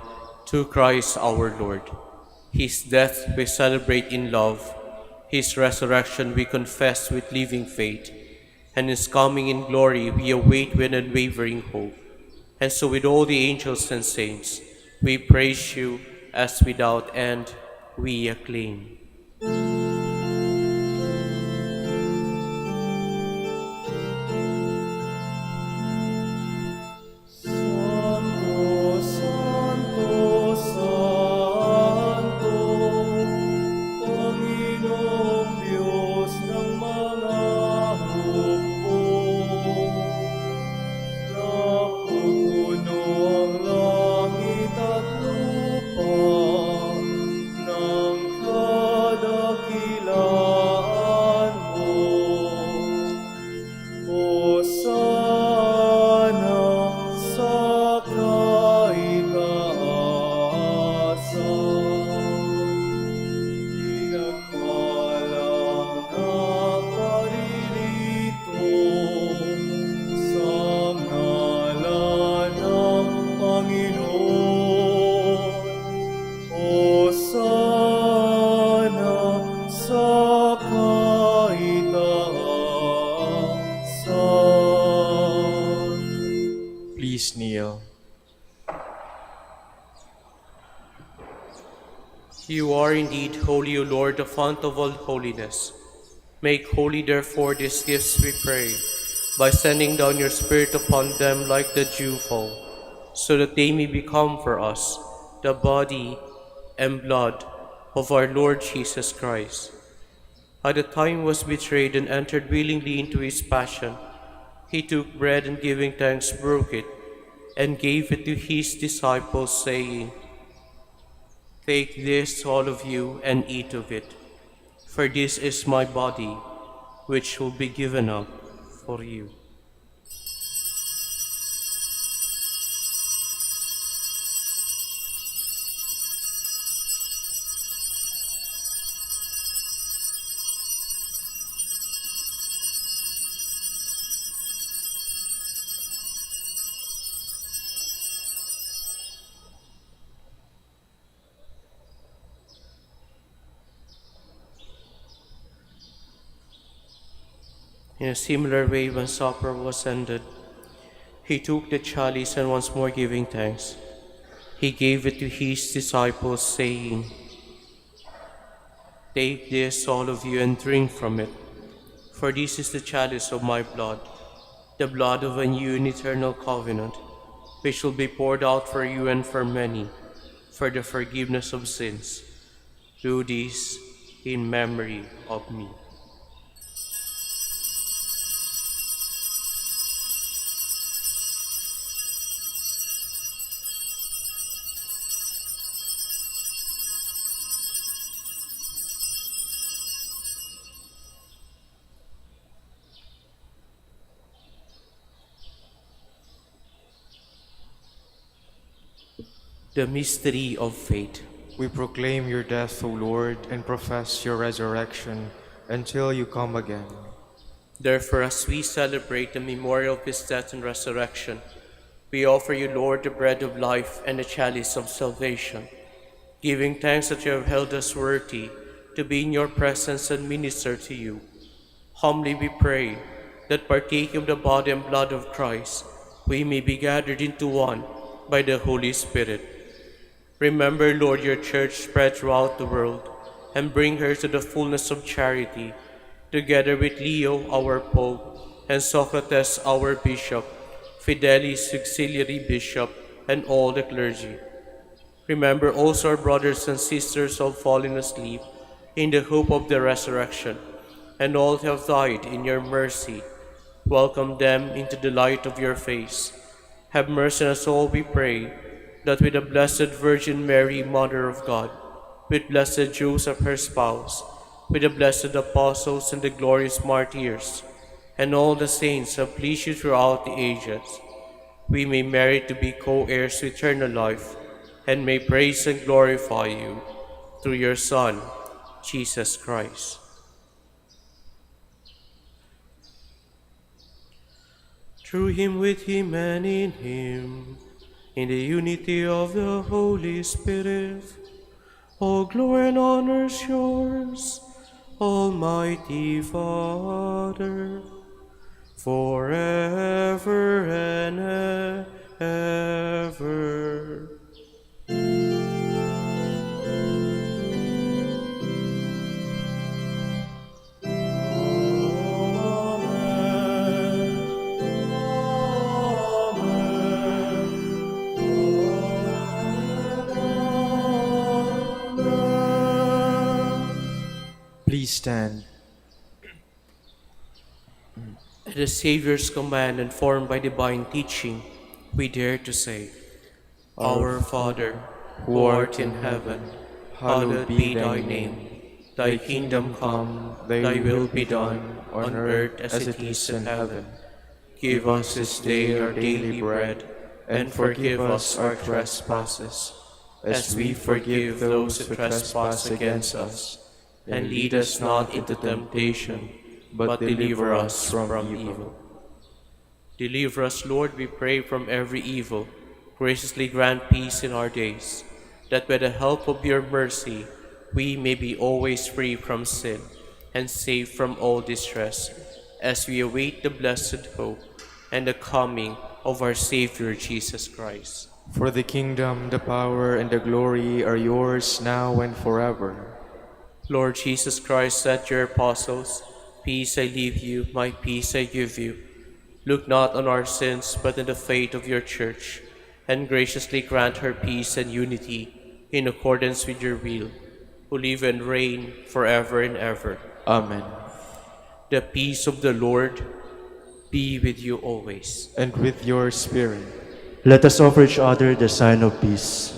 through Christ our Lord. His death we celebrate in love, his resurrection we confess with living faith, and his coming in glory we await with unwavering hope. And so with all the angels and saints, we praise you as without end we acclaim. Please kneel. You are indeed holy, O Lord, the fount of all holiness. Make holy, therefore, these gifts, we pray, by sending down your Spirit upon them like the dewfall, so that they may become for us the body and blood of our Lord Jesus Christ. At the time he was betrayed and entered willingly into his passion, he took bread and giving thanks broke it and gave it to his disciples, saying, "Take this, all of you, and eat of it, for this is my body, which will be given up for you." In a similar way, when supper was ended, he took the chalice and once more giving thanks, he gave it to his disciples, saying, "Take this, all of you, and drink from it, for this is the chalice of my blood, the blood of a new and eternal covenant, which will be poured out for you and for many, for the forgiveness of sins. Do this in memory of me." The mystery of faith. We proclaim your death, O Lord, and profess your resurrection until you come again. Therefore, as we celebrate the memorial of his death and resurrection, we offer you, Lord, the bread of life and the chalice of salvation, giving thanks that you have held us worthy to be in your presence and minister to you. Humbly we pray that partaking of the body and blood of Christ, we may be gathered into one by the Holy Spirit. Remember, Lord, your church spread throughout the world, and bring her to the fullness of charity, together with Leo, our Pope, and Socrates, our Bishop, Fidelis, Auxiliary Bishop, and all the clergy. Remember also our brothers and sisters who have fallen asleep in the hope of the resurrection, and all who have died in your mercy. Welcome them into the light of your face. Have mercy on us all, we pray, that with the Blessed Virgin Mary, Mother of God, with blessed Joseph, her spouse, with the blessed apostles and the glorious martyrs, and all the saints who have pleased you throughout the ages, we may merit to be co-heirs to eternal life, and may praise and glorify you through your Son, Jesus Christ. Through him, with him, and in him, in the unity of the Holy Spirit, all glory and honor is yours, Almighty Father, forever and ever. Please stand. At the Savior's command, and formed by divine teaching, we dare to say, Our Father, who art in heaven, hallowed be thy name. Thy kingdom come, thy will be done, on earth as it is in heaven. Give us this day our daily bread, and forgive us our trespasses, as we forgive those who trespass against us. And lead us not into temptation, but deliver us from evil. Deliver us, Lord, we pray, from every evil. Graciously grant peace in our days, that by the help of your mercy we may be always free from sin and safe from all distress, as we await the blessed hope and the coming of our Savior Jesus Christ. For the kingdom, the power, and the glory are yours now and forever. Lord Jesus Christ said to your apostles, Peace I leave you, my peace I give you. Look not on our sins, but in the faith of your church, and graciously grant her peace and unity in accordance with your will, who live and reign forever and ever. Amen. The peace of the Lord be with you always. And with your spirit. Let us offer each other the sign of peace.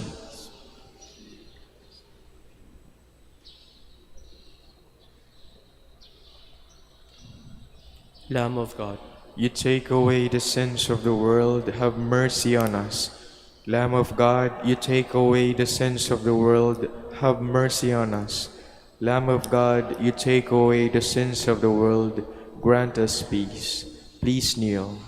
Lamb of God, You take away the sins of the world, have mercy on us. Lamb of God, you take away the sins of the world, have mercy on us. Lamb of God, you take away the sins of the world, grant us peace. Please kneel.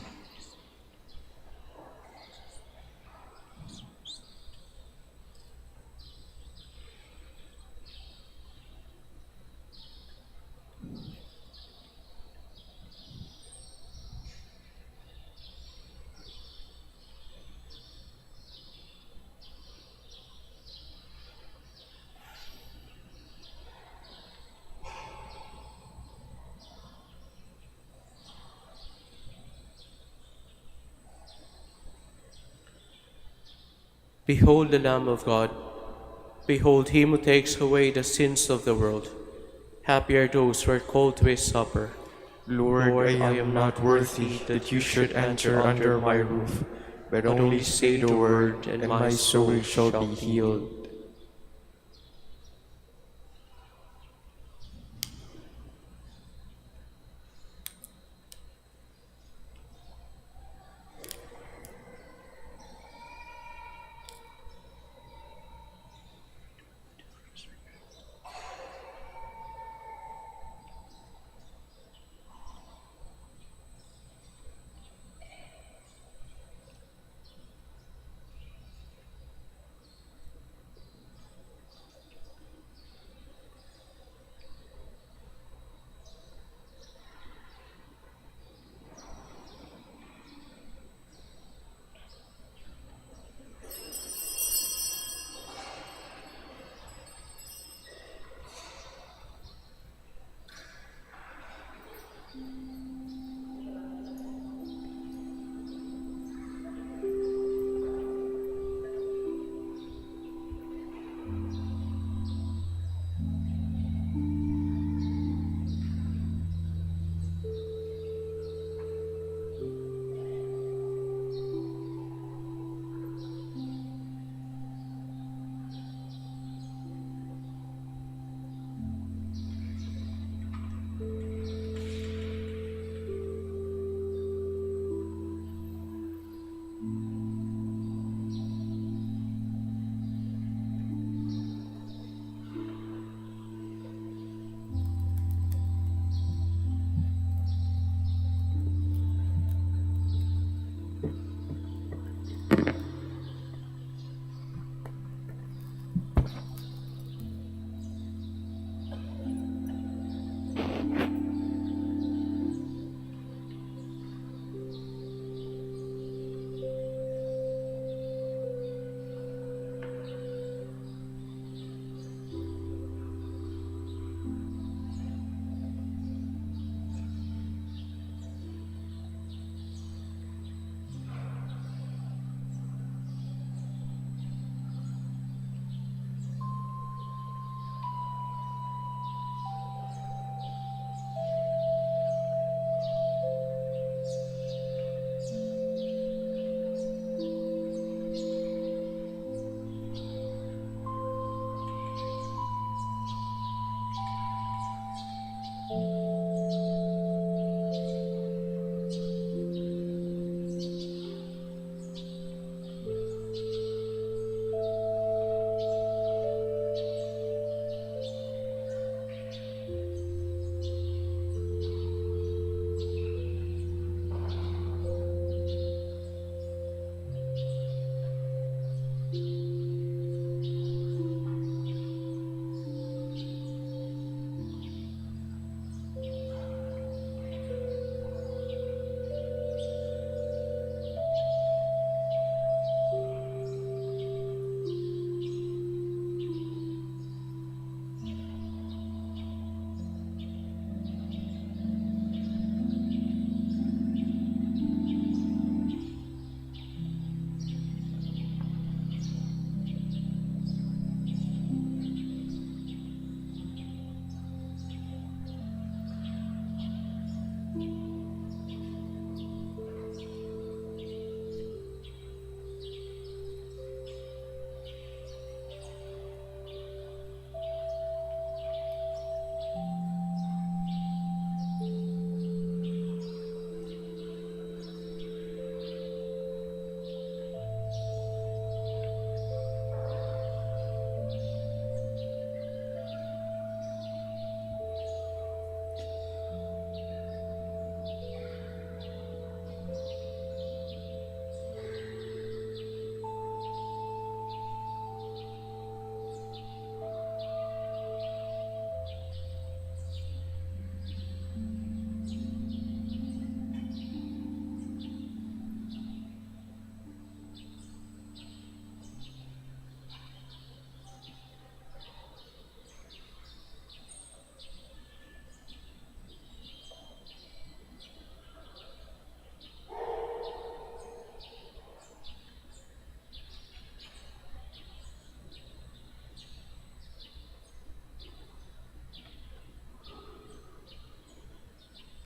behold the Lamb of God. Behold him who takes away the sins of the world. Happy are those who are called to his supper. Lord, I am not worthy that you should enter under my roof, but only say the word, and my soul shall be healed.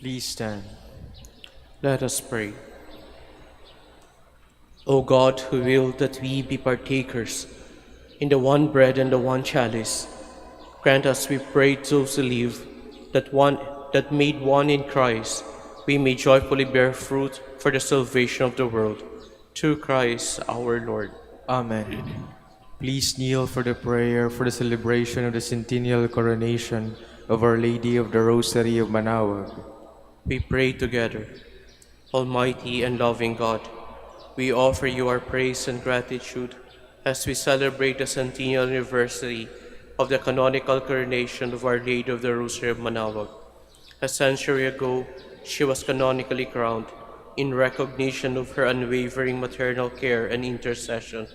Please stand. Let us pray. O God, who willed that we be partakers in the one bread and the one chalice, grant us, we pray, those who live, that made one in Christ, we may joyfully bear fruit for the salvation of the world. Through Christ our Lord. Amen. Please kneel for the prayer for the celebration of the centennial coronation of Our Lady of the Rosary of Manaoag. We pray together. Almighty and loving God, we offer you our praise and gratitude as we celebrate the centennial anniversary of the canonical coronation of Our Lady of the Rosary of Manaoag. A century ago, she was canonically crowned in recognition of her unwavering maternal care and intercession,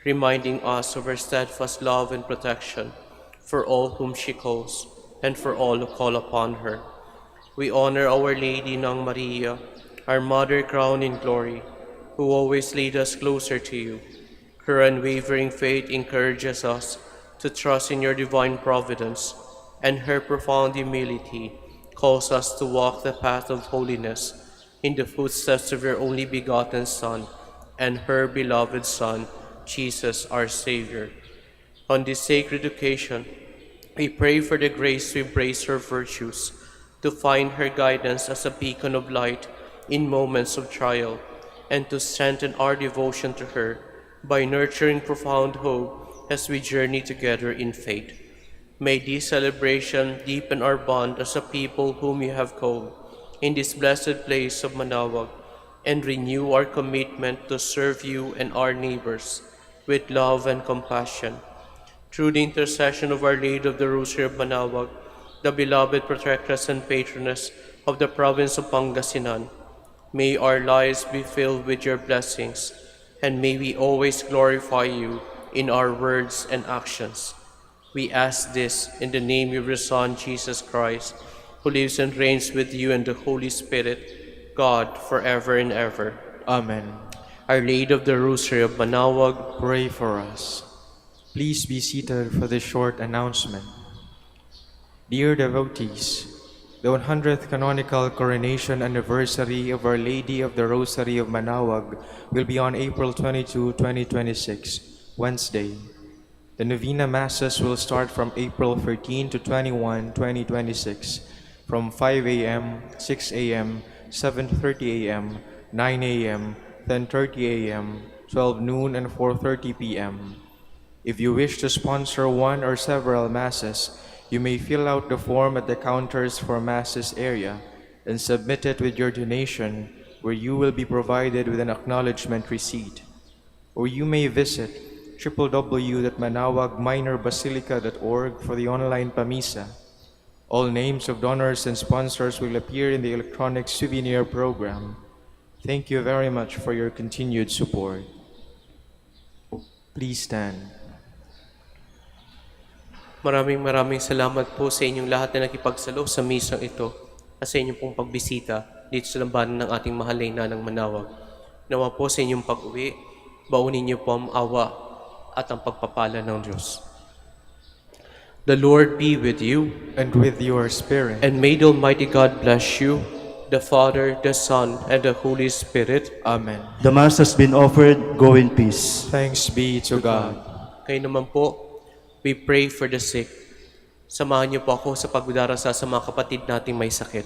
reminding us of her steadfast love and protection for all whom she calls and for all who call upon her. We honor Our Lady Nang Maria, our Mother crowned in glory, who always lead us closer to you. Her unwavering faith encourages us to trust in your divine providence, and her profound humility calls us to walk the path of holiness in the footsteps of your only begotten Son and her beloved Son, Jesus our Savior. On this sacred occasion, we pray for the grace to embrace her virtues, to find her guidance as a beacon of light in moments of trial, and to strengthen our devotion to her by nurturing profound hope as we journey together in faith. May this celebration deepen our bond as a people whom you have called in this blessed place of Manaoag, and renew our commitment to serve you and our neighbors with love and compassion. Through the intercession of Our Lady of the Rosary of Manaoag, the beloved protectress and patroness of the province of Pangasinan, may our lives be filled with your blessings, and may we always glorify you in our words and actions. We ask this in the name of your Son, Jesus Christ, who lives and reigns with you and the Holy Spirit, God, forever and ever. Amen. Our Lady of the Rosary of Manaoag, Pray for us. Please be seated for this short announcement. Dear devotees, the 100th canonical coronation anniversary of Our Lady of the Rosary of Manaoag will be on April 22, 2026, Wednesday. The Novena Masses will start from April 13 to 21, 2026, from 5 a.m., 6 a.m., 7:30 a.m., 9 a.m., 10:30 a.m., 12 noon, and 4:30 p.m. If you wish to sponsor one or several Masses, you may fill out the form at the counters for Masses area and submit it with your donation, where you will be provided with an acknowledgement receipt. Or you may visit www.manaoagminorbasilica.org for the online Pamisa. All names of donors and sponsors will appear in the electronic souvenir program. Thank you very much for your continued support. Please stand. maraming salamat po sa inyong lahat na nakipagsalo sa misang ito at sa inyong pong pagbisita dito sa lambanan ng ating mahal na Ina ng Manaoag. Nawa po sa inyong pag-uwi, baunin niyo po ang awa at ang pagpapala ng Diyos. The Lord be with you, And with your spirit. and may the Almighty God bless you, the Father, the Son, and the Holy Spirit. Amen. The Mass has been offered. Go in peace. Thanks be to God. Kayo naman po, we pray for the sick. Samahan niyo po ako sa pagdarasal sa mga kapatid nating may sakit.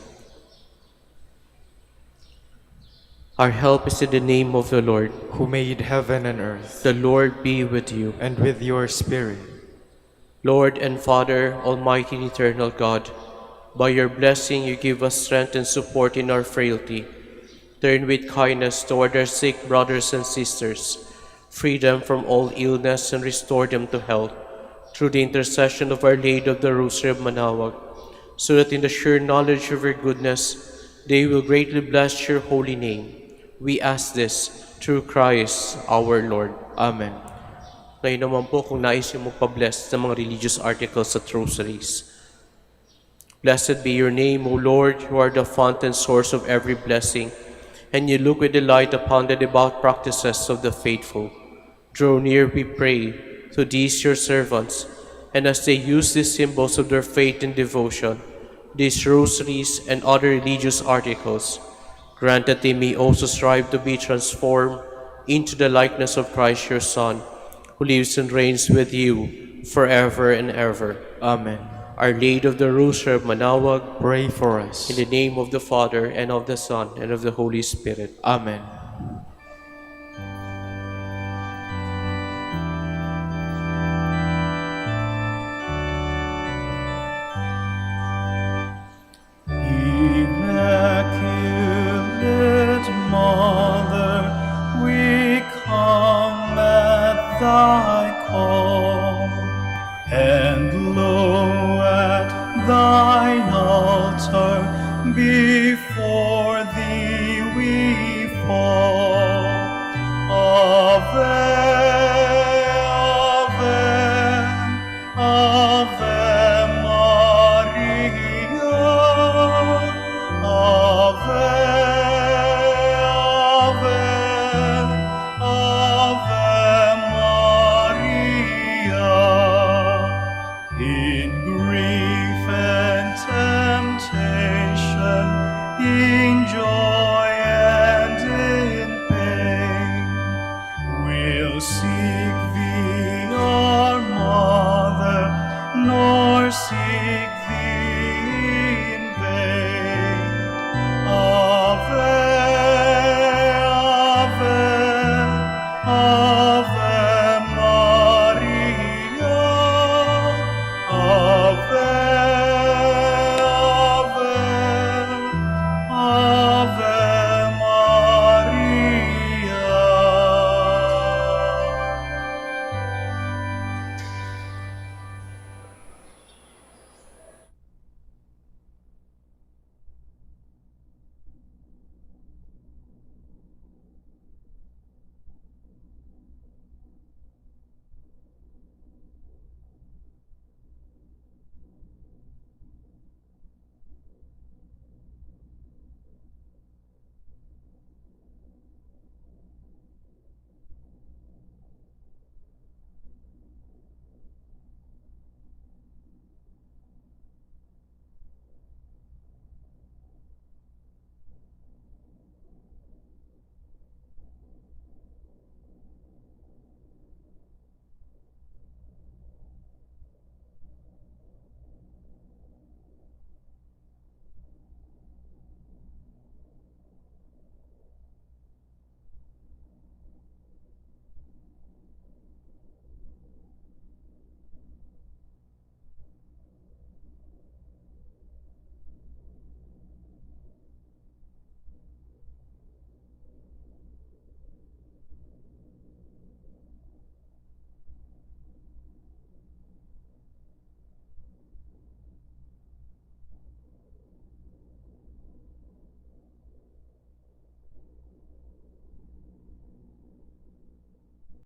Our help is in the name of the Lord. Who made heaven and earth, The Lord be with you. and with your spirit. Lord and Father, Almighty and eternal God, by your blessing you give us strength and support in our frailty. Turn with kindness toward our sick brothers and sisters. Free them from all illness and restore them to health, through the intercession of Our Lady of the Rosary of Manaoag, so that in the sure knowledge of your goodness, they will greatly bless your holy name. We ask this through Christ our Lord. Amen. Ngayon naman po kung nais niyo magpa-bless ng mga religious articles at rosaries. Blessed be your name, O Lord, you are the fount and source of every blessing, and you look with delight upon the devout practices of the faithful. Draw near, we pray, to these your servants, and as they use these symbols of their faith and devotion, these rosaries and other religious articles, grant that they may also strive to be transformed into the likeness of Christ your Son, who lives and reigns with you forever and ever. Amen. Our Lady of the Rosary of Manaoag, Pray for us. in the name of the Father, and of the Son, and of the Holy Spirit. Amen. Immaculate Mother, we come at thy call, and lo, at thine altar before thee we fall.